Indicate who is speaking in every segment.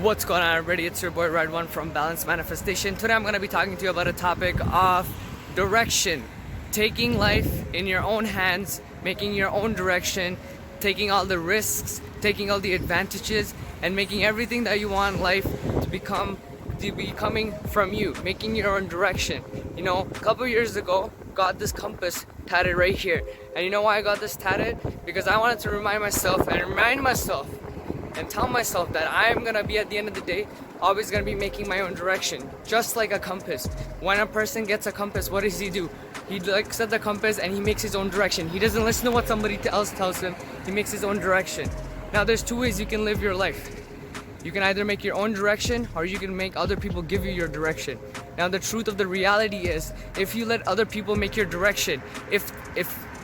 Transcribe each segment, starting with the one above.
Speaker 1: What's going on, everybody? It's your boy Red One from Balanced Manifestation. Today I'm going to be talking to you about a topic of direction. Taking life in your own hands, making your own direction, taking all the risks, taking all the advantages, and making everything that you want in life to be coming from you, making your own direction. You know, a couple years ago, got this compass tatted right here. And you know why I got this tatted? Because I wanted to remind myself and tell myself that I'm gonna be, at the end of the day, always gonna be making my own direction, just like a compass. When a person gets a compass, what does he do? He looks at the compass and he makes his own direction. He doesn't listen to what somebody else tells him. He makes his own direction. Now there's two ways you can live your life. You can either make your own direction, or you can make other people give you your direction. Now the truth of the reality is, if you let other people make your direction, if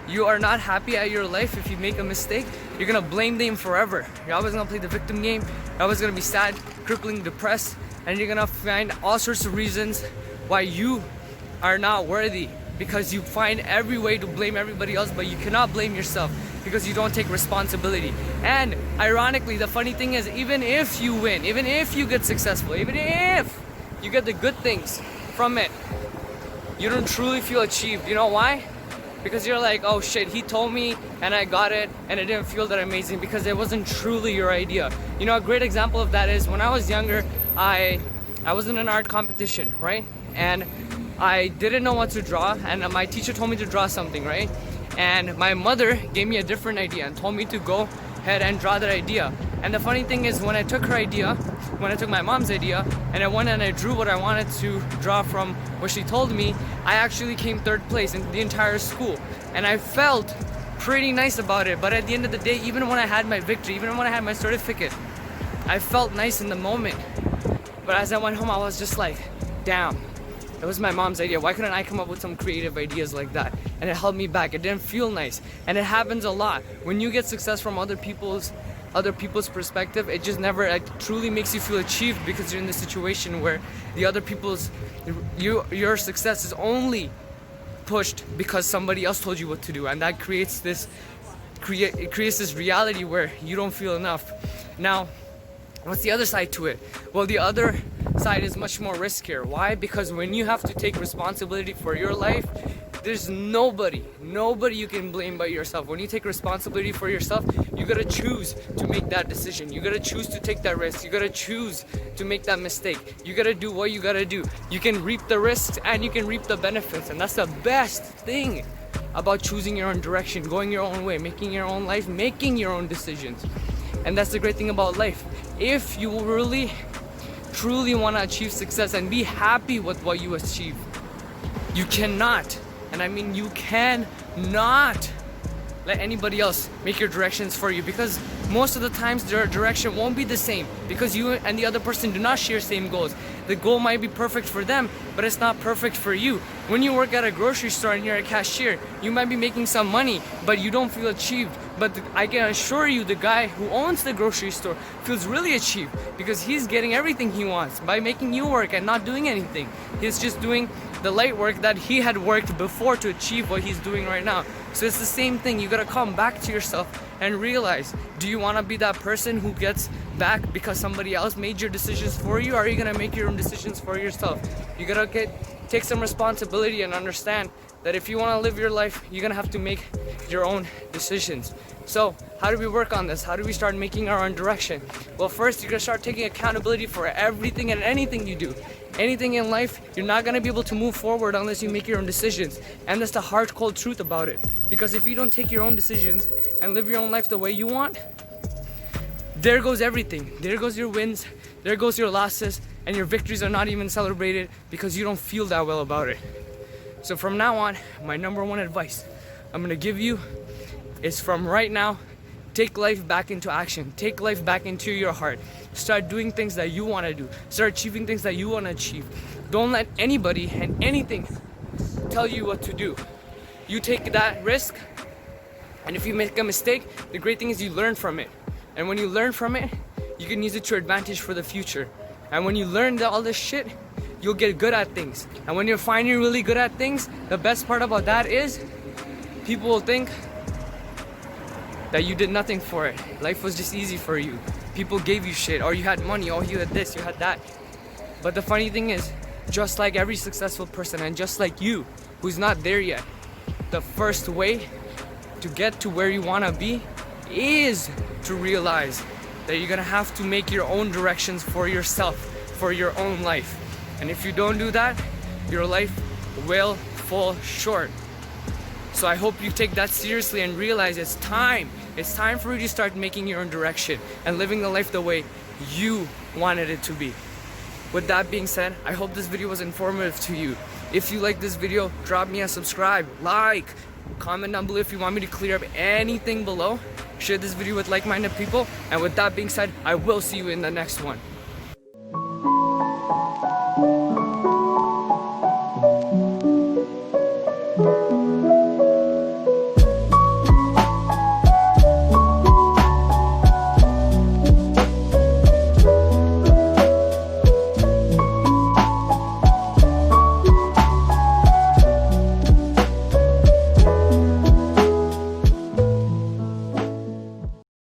Speaker 1: you are not happy at your life, if you make a mistake, you're gonna blame them forever. You're always gonna play the victim game. You're always gonna be sad, crippling, depressed, and you're gonna find all sorts of reasons why you are not worthy, because you find every way to blame everybody else, but you cannot blame yourself because you don't take responsibility. And ironically, the funny thing is, even if you win, even if you get successful, even if you get the good things from it, you don't truly feel achieved. You know why? Because you're like, oh shit, he told me and I got it and it didn't feel that amazing, because it wasn't truly your idea. You know, a great example of that is when I was younger, I was in an art competition, right? And I didn't know what to draw, and my teacher told me to draw something, right? And my mother gave me a different idea and told me to go ahead and draw that idea. And the funny thing is, when I took her idea, when I took my mom's idea, and I went and I drew what I wanted to draw from what she told me, I actually came third place in the entire school. And I felt pretty nice about it. But at the end of the day, even when I had my victory, even when I had my certificate, I felt nice in the moment. But as I went home, I was just like, damn, it was my mom's idea. Why couldn't I come up with some creative ideas like that? And it held me back. It didn't feel nice. And it happens a lot. When you get success from other people's perspective, it just never truly makes you feel achieved, because you're in the situation where the other people's your success is only pushed because somebody else told you what to do, and that creates this reality where you don't feel enough. Now, what's the other side to it? Well, the other side is much more riskier. Why? Because when you have to take responsibility for your life, there's nobody you can blame but yourself. When you take responsibility for yourself, you gotta choose to make that decision. You gotta choose to take that risk. You gotta choose to make that mistake. You gotta do what you gotta do. You can reap the risks and you can reap the benefits. And that's the best thing about choosing your own direction, going your own way, making your own life, making your own decisions. And that's the great thing about life. If you really, truly wanna achieve success and be happy with what you achieve, you cannot, and I mean you cannot, let anybody else make your directions for you, because most of the times their direction won't be the same, because you and the other person do not share same goals. The goal might be perfect for them, but it's not perfect for you. When you work at a grocery store and you're a cashier, you might be making some money, but you don't feel achieved. But I can assure you, the guy who owns the grocery store feels really achieved, because he's getting everything he wants by making you work and not doing anything. He's just doing the light work that he had worked before to achieve what he's doing right now. So it's the same thing. You gotta come back to yourself and realize, do you wanna be that person who gets back because somebody else made your decisions for you, or are you gonna make your own decisions for yourself? You gotta take some responsibility and understand that if you wanna live your life, you're gonna have to make your own decisions. So how do we work on this? How do we start making our own direction? Well, first, you're gonna start taking accountability for everything and anything you do. Anything in life, you're not gonna be able to move forward unless you make your own decisions. And that's the hard, cold truth about it. Because if you don't take your own decisions and live your own life the way you want, there goes everything. There goes your wins, there goes your losses, and your victories are not even celebrated because you don't feel that well about it. So from now on, my number one advice I'm gonna give you is, from right now, take life back into action. Take life back into your heart. Start doing things that you want to do. Start achieving things that you want to achieve. Don't let anybody and anything tell you what to do. You take that risk, and if you make a mistake, the great thing is you learn from it. And when you learn from it, you can use it to your advantage for the future. And when you learn all this shit, you'll get good at things. And when you're finally really good at things, the best part about that is people will think that you did nothing for it. Life was just easy for you. People gave you shit, or you had money, or you had this, you had that. But the funny thing is, just like every successful person, and just like you, who's not there yet, the first way to get to where you want to be is to realize that you're gonna have to make your own directions for yourself, for your own life. And if you don't do that, your life will fall short. So I hope you take that seriously and realize it's time. It's time for you to start making your own direction and living the life the way you wanted it to be. With that being said, I hope this video was informative to you. If you like this video, drop me a subscribe, like, comment down below if you want me to clear up anything below. Share this video with like-minded people. And with that being said, I will see you in the next one.